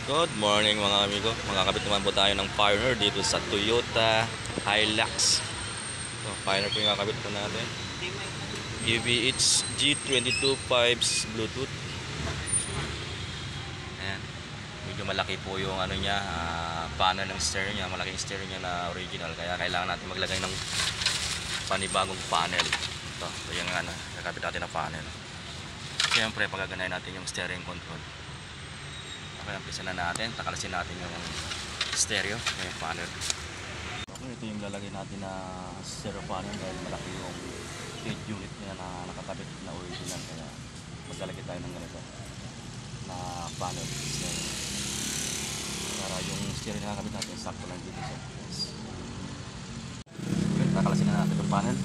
Good morning mga amigo. Makakabit naman po tayo ng Pioneer dito sa Toyota Hilux. So, Pioneer po yung kakabit po natin. EVH G22.5 Bluetooth. Ayan. Medyo malaki po yung ano niya, panel ng steering niya. Malaking steering niya na original. Kaya kailangan natin maglagay ng panibagong panel. Ito yung ano, kakabit natin ng panel. Siyempre, pagaganayin natin yung steering control. Okay, umpisa na natin. Takalasin natin yung stereo, yung panel. Okay, ito yung lalagay natin na stereo panel dahil malaki yung head unit niya na nakakabit na original. Kaya maglalagay tayo ng ganito na panel stereo. Para yung stereo na nakakabit natin, sakto lang dito sa yes. Okay, takalasin na natin yung panel.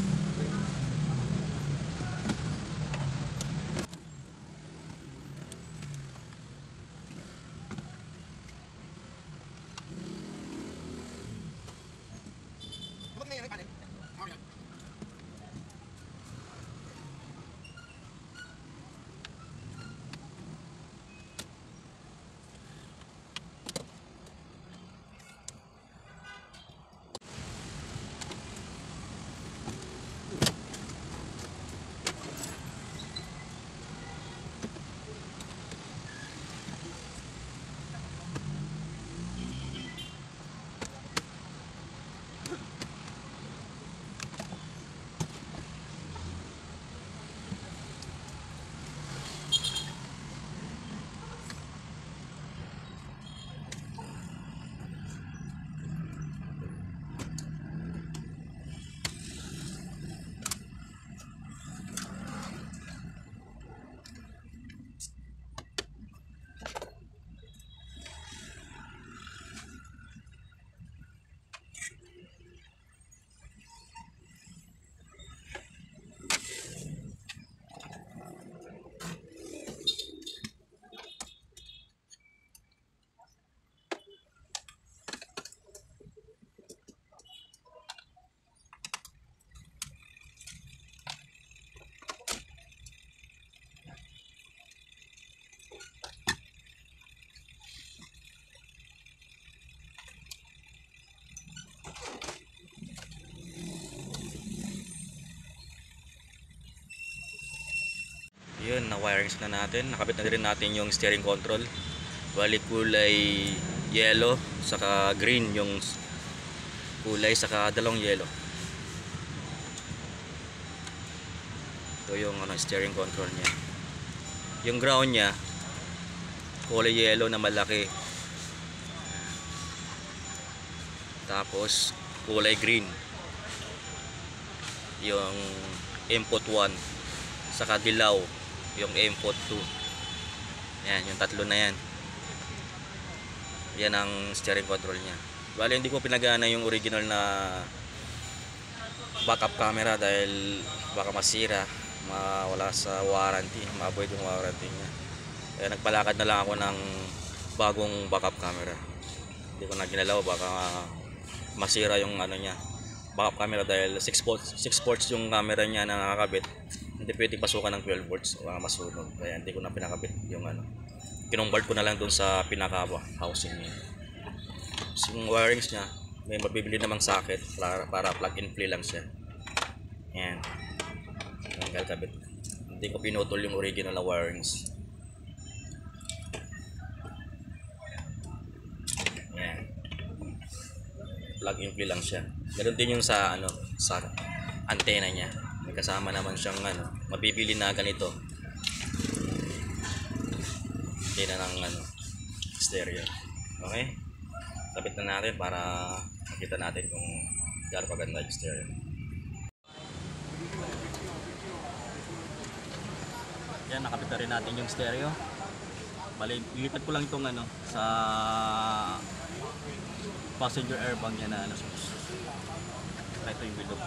Yun, na-wirings na natin. Nakabit na rin natin yung steering control. Bali kulay yellow, saka green yung kulay, saka dalawang yellow. Ito yung ano, steering control niya. Yung ground niya, kulay yellow na malaki. Tapos, kulay green. Yung input 1. Saka dilaw yung input 2. Yan, yung tatlo na yan. Yan ang steering control niya. Bali hindi ko pinagana yung original na backup camera dahil baka masira, mawala sa warranty, ma-avoid yung warranty niya. Kaya nagpalakad na lang ako ng bagong backup camera. Hindi ko na ginalaw, baka masira yung ano niya, backup camera dahil 6 ports yung camera niya na nakakabit. Hindi pwedeng pasukan ng 12 volts o masunog. Kaya hindi ko na pinakabit yung ano. Kinumbart ko na lang dun sa pinaka housing niya. So, yung wirings niya, may mabibili namang socket para plug and play lang siya. Yan. Tanggal kabit. Hindi ko pinutol yung original na wirings. Yan. Plug and play lang siya. Ganoon din yung sa ano, sa antena niya. May kasama naman siyang ano, mabibili na ganito. Hindi na ng ano, stereo. Okay? Sabit na natin para makita natin kung gaano paganda yung stereo. Yan, nakabit na rin natin yung stereo. Bali, ilipat ko lang itong ano, sa passenger airbag niya na ano. Ito yung bilog.